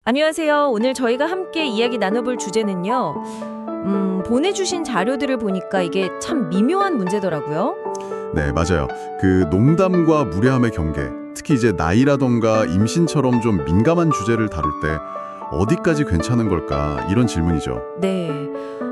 안녕하세요. 오늘 저희가 함께 이야기 나눠볼 주제는요. 보내주신 자료들을 보니까 이게 참 미묘한 문제더라고요. 네, 맞아요. 그 농담과 무례함의 경계, 특히 이제 나이라던가 임신처럼 좀 민감한 주제를 다룰 때 어디까지 괜찮은 걸까? 이런 질문이죠. 네.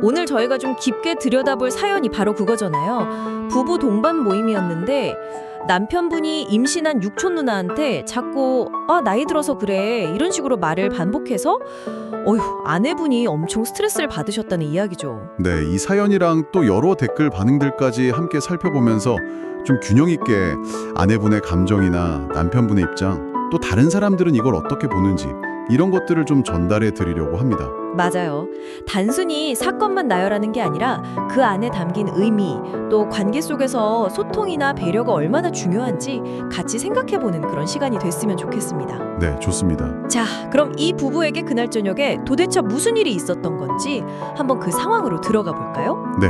오늘 저희가 좀 깊게 들여다볼 사연이 바로 그거잖아요. 부부 동반 모임이었는데 남편분이 임신한 육촌 누나한테 자꾸 나이 들어서 그래 이런 식으로 말을 반복해서 아내분이 엄청 스트레스를 받으셨다는 이야기죠. 네, 이 사연이랑 또 여러 댓글 반응들까지 함께 살펴보면서 좀 균형 있게 아내분의 감정이나 남편분의 입장, 또 다른 사람들은 이걸 어떻게 보는지 이런 것들을 좀 전달해 드리려고 합니다. 맞아요. 단순히 사건만 나열하는 게 아니라 그 안에 담긴 의미, 또 관계 속에서 소통이나 배려가 얼마나 중요한지 같이 생각해보는 그런 시간이 됐으면 좋겠습니다. 네, 좋습니다. 자, 그럼 이 부부에게 그날 저녁에 도대체 무슨 일이 있었던 건지 한번 그 상황으로 들어가 볼까요? 네,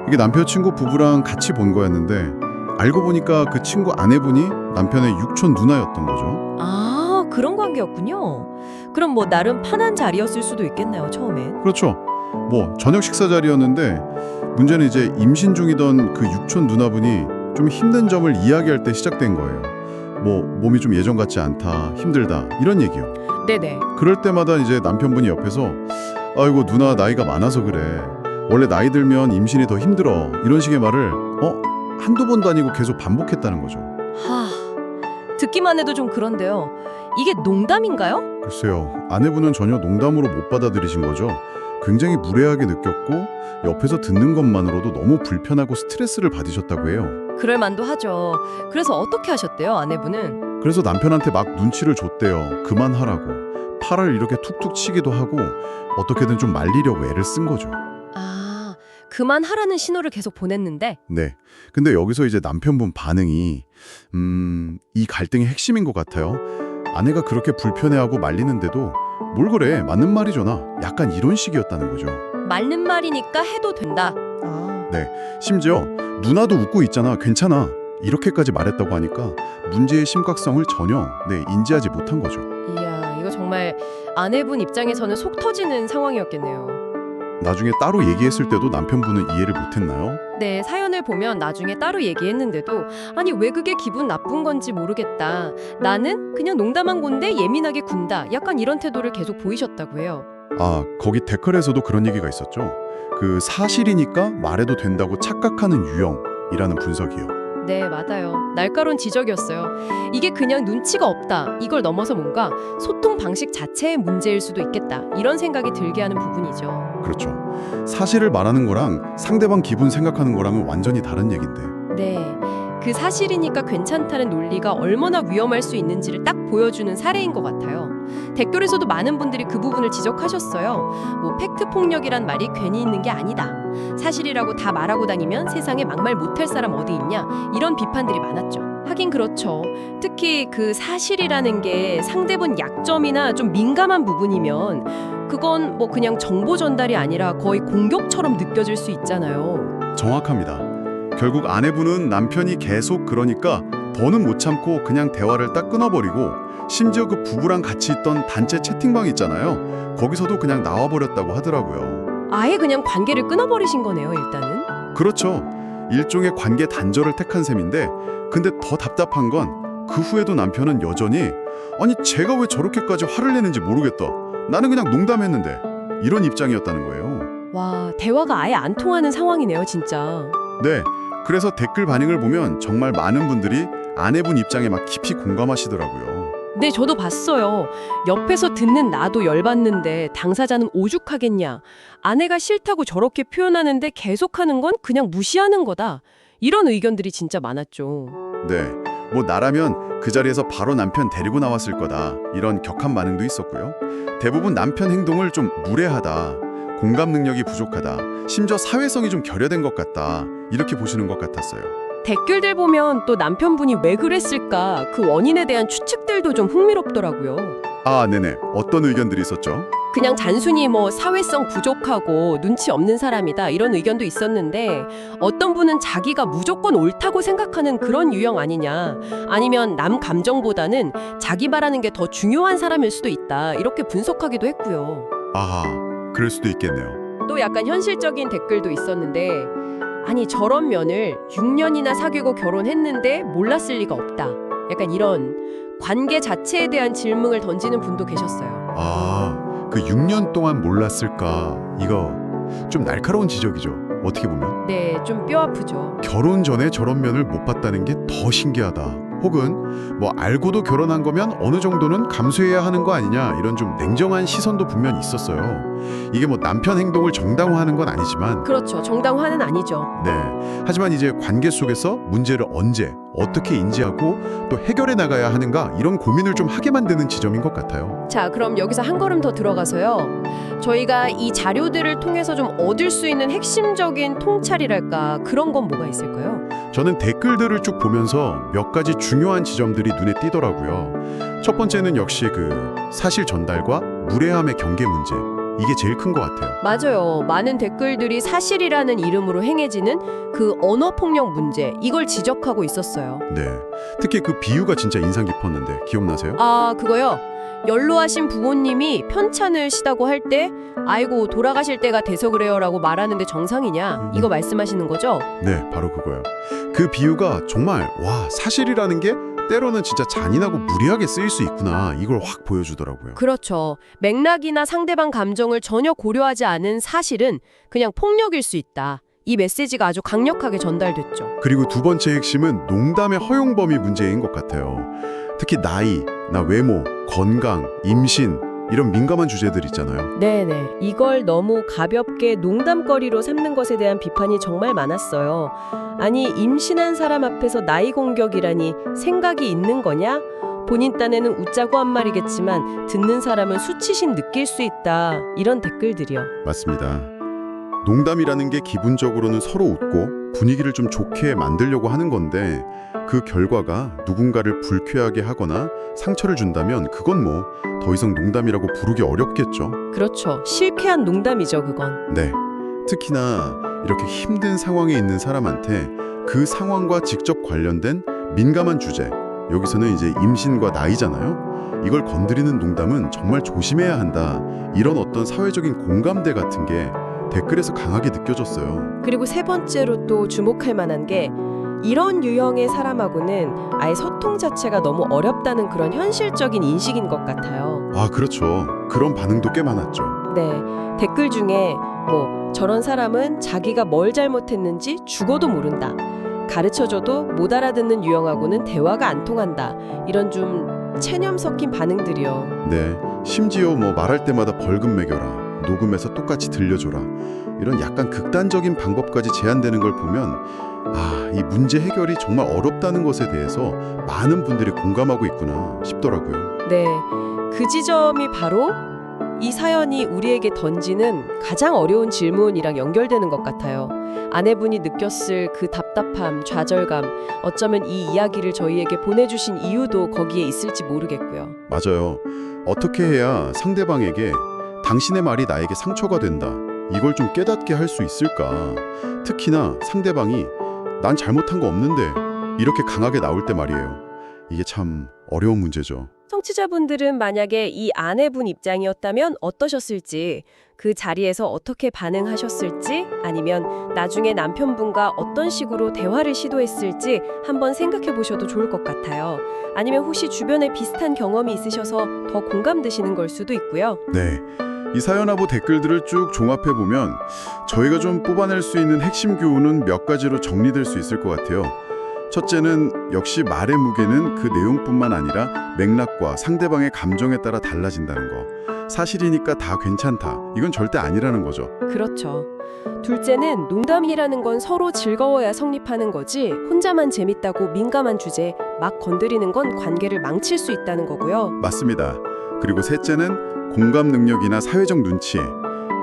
이게 남편 친구 부부랑 같이 본 거였는데 알고 보니까 그 친구 아내분이 남편의 육촌 누나였던 거죠. 아, 그런 관계였군요. 그럼 뭐 나름 편한 자리였을 수도 있겠네요, 처음엔. 그렇죠. 뭐 저녁 식사 자리였는데 문제는 이제 임신 중이던 그 육촌 누나분이 좀 힘든 점을 이야기할 때 시작된 거예요. 뭐 몸이 좀 예전 같지 않다, 힘들다 이런 얘기요. 네네. 그럴 때마다 이제 남편분이 옆에서 아이고 누나 나이가 많아서 그래. 원래 나이 들면 임신이 더 힘들어. 이런 식의 말을 한두 번도 아니고 계속 반복했다는 거죠. 듣기만 해도 좀 그런데요. 이게 농담인가요? 글쎄요. 아내분은 전혀 농담으로 못 받아들이신 거죠. 굉장히 무례하게 느꼈고 옆에서 듣는 것만으로도 너무 불편하고 스트레스를 받으셨다고 해요. 그럴 만도 하죠. 그래서 어떻게 하셨대요, 아내분은? 그래서 남편한테 막 눈치를 줬대요. 그만하라고. 팔을 이렇게 툭툭 치기도 하고 어떻게든 좀 말리려고 애를 쓴 거죠. 그만하라는 신호를 계속 보냈는데. 네. 근데 여기서 이제 남편분 반응이 이 갈등의 핵심인 것 같아요. 아내가 그렇게 불편해하고 말리는데도 뭘 그래 맞는 말이잖아. 약간 이런 식이었다는 거죠. 맞는 말이니까 해도 된다. 네. 심지어 누나도 웃고 있잖아. 괜찮아. 이렇게까지 말했다고 하니까 문제의 심각성을 전혀 인지하지 못한 거죠. 이야, 이거 정말 아내분 입장에서는 속 터지는 상황이었겠네요. 나중에 따로 얘기했을 때도 남편분은 이해를 못했나요? 네, 사연을 보면 나중에 따로 얘기했는데도 아니 왜 그게 기분 나쁜 건지 모르겠다. 나는 그냥 농담한 건데 예민하게 군다. 약간 이런 태도를 계속 보이셨다고 해요. 거기 댓글에서도 그런 얘기가 있었죠. 그 사실이니까 말해도 된다고 착각하는 유형이라는 분석이요. 네, 맞아요. 날카로운 지적이었어요. 이게 그냥 눈치가 없다. 이걸 넘어서 뭔가 소통 방식 자체의 문제일 수도 있겠다. 이런 생각이 들게 하는 부분이죠. 그렇죠. 사실을 말하는 거랑 상대방 기분 생각하는 거랑은 완전히 다른 얘긴데. 네, 그 사실이니까 괜찮다는 논리가 얼마나 위험할 수 있는지를 딱 보여주는 사례인 것 같아요. 댓글에서도 많은 분들이 그 부분을 지적하셨어요. 뭐 팩트 폭력이란 말이 괜히 있는 게 아니다. 사실이라고 다 말하고 다니면 세상에 막말 못할 사람 어디 있냐. 이런 비판들이 많았죠. 하긴 그렇죠. 특히 그 사실이라는 게 상대분 약점이나 좀 민감한 부분이면 그건 뭐 그냥 정보 전달이 아니라 거의 공격처럼 느껴질 수 있잖아요. 정확합니다. 결국 아내분은 남편이 계속 그러니까 더는 못 참고 그냥 대화를 딱 끊어버리고 심지어 그 부부랑 같이 있던 단체 채팅방 있잖아요. 거기서도 그냥 나와버렸다고 하더라고요. 아예 그냥 관계를 끊어버리신 거네요, 일단은. 그렇죠. 일종의 관계 단절을 택한 셈인데 근데 더 답답한 건 그 후에도 남편은 여전히 아니 제가 왜 저렇게까지 화를 내는지 모르겠다. 나는 그냥 농담했는데 이런 입장이었다는 거예요. 와, 대화가 아예 안 통하는 상황이네요, 진짜. 네. 그래서 댓글 반응을 보면 정말 많은 분들이 아내분 입장에 막 깊이 공감하시더라고요. 네, 저도 봤어요. 옆에서 듣는 나도 열받는데 당사자는 오죽하겠냐. 아내가 싫다고 저렇게 표현하는데 계속하는 건 그냥 무시하는 거다. 이런 의견들이 진짜 많았죠. 네. 뭐 나라면 그 자리에서 바로 남편 데리고 나왔을 거다. 이런 격한 반응도 있었고요. 대부분 남편 행동을 좀 무례하다. 공감 능력이 부족하다. 심지어 사회성이 좀 결여된 것 같다. 이렇게 보시는 것 같았어요. 댓글들 보면 또 남편분이 왜 그랬을까 그 원인에 대한 추측들도 좀 흥미롭더라고요. 네네. 어떤 의견들이 있었죠? 그냥 단순히 뭐 사회성 부족하고 눈치 없는 사람이다 이런 의견도 있었는데 어떤 분은 자기가 무조건 옳다고 생각하는 그런 유형 아니냐 아니면 남 감정보다는 자기 말하는 게 더 중요한 사람일 수도 있다 이렇게 분석하기도 했고요. 아하, 그럴 수도 있겠네요. 또 약간 현실적인 댓글도 있었는데 아니 저런 면을 6년이나 사귀고 결혼했는데 몰랐을 리가 없다. 약간 이런 관계 자체에 대한 질문을 던지는 분도 계셨어요. 아, 그 6년 동안 몰랐을까? 이거 좀 날카로운 지적이죠. 어떻게 보면. 네, 좀 뼈 아프죠. 결혼 전에 저런 면을 못 봤다는 게 더 신기하다. 혹은 뭐 알고도 결혼한 거면 어느 정도는 감수해야 하는 거 아니냐 이런 좀 냉정한 시선도 분명히 있었어요. 이게 뭐 남편 행동을 정당화하는 건 아니지만 그렇죠. 정당화는 아니죠. 네. 하지만 이제 관계 속에서 문제를 언제 어떻게 인지하고 또 해결해 나가야 하는가 이런 고민을 좀 하게 만드는 지점인 것 같아요. 자, 그럼 여기서 한 걸음 더 들어가서요. 저희가 이 자료들을 통해서 좀 얻을 수 있는 핵심적인 통찰이랄까 그런 건 뭐가 있을까요? 저는 댓글들을 쭉 보면서 몇 가지 중요한 지점들이 눈에 띄더라고요. 첫 번째는 역시 그 사실 전달과 무례함의 경계 문제. 이게 제일 큰 것 같아요. 맞아요. 많은 댓글들이 사실이라는 이름으로 행해지는 그 언어폭력 문제 이걸 지적하고 있었어요. 네. 특히 그 비유가 진짜 인상 깊었는데 기억나세요? 아, 그거요? 연로하신 부모님이 편찮을 시다고 할 때 아이고 돌아가실 때가 돼서 그래요라고 말하는데 정상이냐? 이거 말씀하시는 거죠? 네, 바로 그거예요. 그 비유가 정말 와, 사실이라는 게 때로는 진짜 잔인하고 무리하게 쓰일 수 있구나. 이걸 확 보여주더라고요. 그렇죠. 맥락이나 상대방 감정을 전혀 고려하지 않은 사실은 그냥 폭력일 수 있다. 이 메시지가 아주 강력하게 전달됐죠. 그리고 두 번째 핵심은 농담의 허용 범위 문제인 것 같아요. 특히 나이, 외모, 건강, 임신 이런 민감한 주제들 있잖아요. 네네. 이걸 너무 가볍게 농담거리로 삼는 것에 대한 비판이 정말 많았어요. 아니, 임신한 사람 앞에서 나이 공격이라니 생각이 있는 거냐? 본인 딴에는 웃자고 한 말이겠지만 듣는 사람은 수치심 느낄 수 있다. 이런 댓글들이요. 맞습니다. 농담이라는 게 기본적으로는 서로 웃고 분위기를 좀 좋게 만들려고 하는 건데 그 결과가 누군가를 불쾌하게 하거나 상처를 준다면 그건 뭐 더 이상 농담이라고 부르기 어렵겠죠. 그렇죠. 실쾌한 농담이죠, 그건. 네. 특히나 이렇게 힘든 상황에 있는 사람한테 그 상황과 직접 관련된 민감한 주제, 여기서는 이제 임신과 나이잖아요. 이걸 건드리는 농담은 정말 조심해야 한다. 이런 어떤 사회적인 공감대 같은 게 댓글에서 강하게 느껴졌어요. 그리고 세 번째로 또 주목할 만한 게 이런 유형의 사람하고는 아예 소통 자체가 너무 어렵다는 그런 현실적인 인식인 것 같아요. 아, 그렇죠. 그런 반응도 꽤 많았죠. 네, 댓글 중에 뭐 저런 사람은 자기가 뭘 잘못했는지 죽어도 모른다. 가르쳐줘도 못 알아듣는 유형하고는 대화가 안 통한다. 이런 좀 체념 섞인 반응들이요. 네. 심지어 뭐 말할 때마다 벌금 매겨라. 녹음해서 똑같이 들려줘라. 이런 약간 극단적인 방법까지 제안되는 걸 보면 아, 이 문제 해결이 정말 어렵다는 것에 대해서 많은 분들이 공감하고 있구나 싶더라고요. 네, 그 지점이 바로 이 사연이 우리에게 던지는 가장 어려운 질문이랑 연결되는 것 같아요. 아내분이 느꼈을 그 답답함, 좌절감, 어쩌면 이 이야기를 저희에게 보내주신 이유도 거기에 있을지 모르겠고요. 맞아요. 어떻게 해야 상대방에게 당신의 말이 나에게 상처가 된다. 이걸 좀 깨닫게 할 수 있을까? 특히나 상대방이 난 잘못한 거 없는데 이렇게 강하게 나올 때 말이에요. 이게 참 어려운 문제죠. 청취자분들은 만약에 이 아내분 입장이었다면 어떠셨을지, 그 자리에서 어떻게 반응하셨을지, 아니면 나중에 남편분과 어떤 식으로 대화를 시도했을지 한번 생각해 보셔도 좋을 것 같아요. 아니면 혹시 주변에 비슷한 경험이 있으셔서 더 공감되시는 걸 수도 있고요. 네. 이 사연하고 댓글들을 쭉 종합해보면 저희가 좀 뽑아낼 수 있는 핵심 교훈은 몇 가지로 정리될 수 있을 것 같아요. 첫째는 역시 말의 무게는 그 내용뿐만 아니라 맥락과 상대방의 감정에 따라 달라진다는 거. 사실이니까 다 괜찮다. 이건 절대 아니라는 거죠. 그렇죠. 둘째는 농담이라는 건 서로 즐거워야 성립하는 거지 혼자만 재밌다고 민감한 주제에 막 건드리는 건 관계를 망칠 수 있다는 거고요. 맞습니다. 그리고 셋째는 공감 능력이나 사회적 눈치.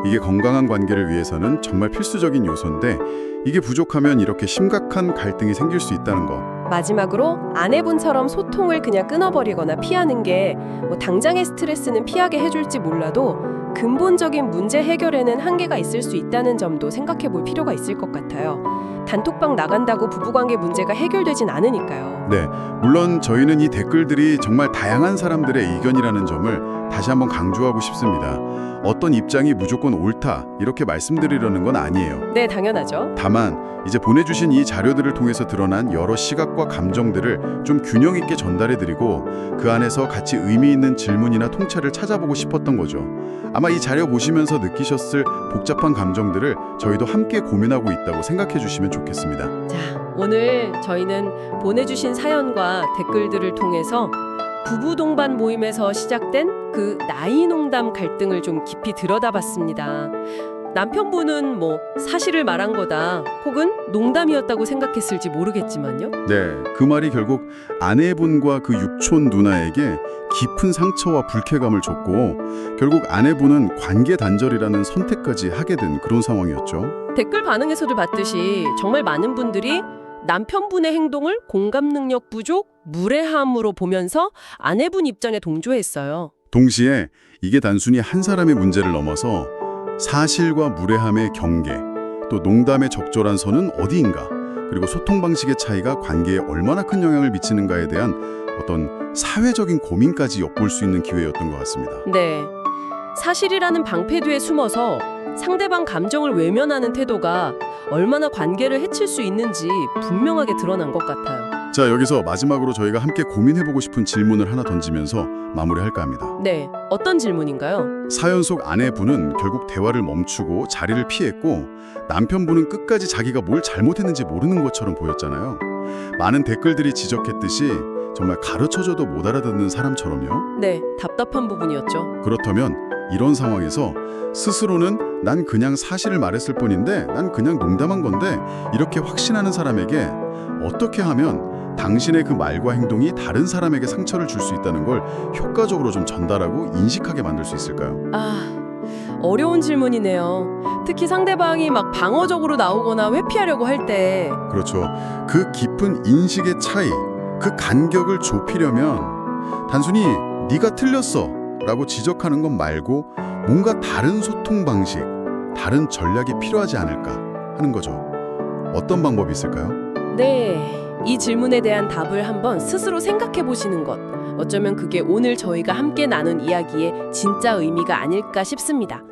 이게 건강한 관계를 위해서는 정말 필수적인 요소인데 이게 부족하면 이렇게 심각한 갈등이 생길 수 있다는 거. 마지막으로 아내분처럼 소통을 그냥 끊어버리거나 피하는 게 뭐 당장의 스트레스는 피하게 해줄지 몰라도 근본적인 문제 해결에는 한계가 있을 수 있다는 점도 생각해 볼 필요가 있을 것 같아요. 단톡방 나간다고 부부관계 문제가 해결되진 않으니까요. 네, 물론 저희는 이 댓글들이 정말 다양한 사람들의 의견이라는 점을 다시 한번 강조하고 싶습니다. 어떤 입장이 무조건 옳다 이렇게 말씀드리려는 건 아니에요. 네, 당연하죠. 다만 이제 보내주신 이 자료들을 통해서 드러난 여러 시각과 감정들을 좀 균형 있게 전달해드리고 그 안에서 같이 의미 있는 질문이나 통찰을 찾아보고 싶었던 거죠. 아마 이 자료 보시면서 느끼셨을 복잡한 감정들을 저희도 함께 고민하고 있다고 생각해 주시면 좋겠습니다. 자, 오늘 저희는 보내주신 사연과 댓글들을 통해서 부부 동반 모임에서 시작된 그 나이 농담 갈등을 좀 깊이 들여다봤습니다. 남편분은 뭐 사실을 말한 거다 혹은 농담이었다고 생각했을지 모르겠지만요. 네, 그 말이 결국 아내분과 그 육촌 누나에게 깊은 상처와 불쾌감을 줬고 결국 아내분은 관계 단절이라는 선택까지 하게 된 그런 상황이었죠. 댓글 반응에서도 봤듯이 정말 많은 분들이 남편분의 행동을 공감 능력 부족, 무례함으로 보면서 아내분 입장에 동조했어요. 동시에 이게 단순히 한 사람의 문제를 넘어서 사실과 무례함의 경계, 또 농담의 적절한 선은 어디인가, 그리고 소통 방식의 차이가 관계에 얼마나 큰 영향을 미치는가에 대한 어떤 사회적인 고민까지 엿볼 수 있는 기회였던 것 같습니다. 네, 사실이라는 방패 뒤에 숨어서 상대방 감정을 외면하는 태도가 얼마나 관계를 해칠 수 있는지 분명하게 드러난 것 같아요. 자, 여기서 마지막으로 저희가 함께 고민해보고 싶은 질문을 하나 던지면서 마무리할까 합니다. 네, 어떤 질문인가요? 사연 속 아내분은 결국 대화를 멈추고 자리를 피했고 남편분은 끝까지 자기가 뭘 잘못했는지 모르는 것처럼 보였잖아요. 많은 댓글들이 지적했듯이 정말 가르쳐줘도 못 알아듣는 사람처럼요. 네, 답답한 부분이었죠. 그렇다면 이런 상황에서 스스로는 난 그냥 사실을 말했을 뿐인데 난 그냥 농담한 건데 이렇게 확신하는 사람에게 어떻게 하면 당신의 그 말과 행동이 다른 사람에게 상처를 줄 수 있다는 걸 효과적으로 좀 전달하고 인식하게 만들 수 있을까요? 어려운 질문이네요. 특히 상대방이 막 방어적으로 나오거나 회피하려고 할 때. 그렇죠. 그 깊은 인식의 차이, 그 간격을 좁히려면 단순히 네가 틀렸어 라고 지적하는 것 말고 뭔가 다른 소통 방식, 다른 전략이 필요하지 않을까 하는 거죠. 어떤 방법이 있을까요? 네, 이 질문에 대한 답을 한번 스스로 생각해 보시는 것. 어쩌면 그게 오늘 저희가 함께 나눈 이야기의 진짜 의미가 아닐까 싶습니다.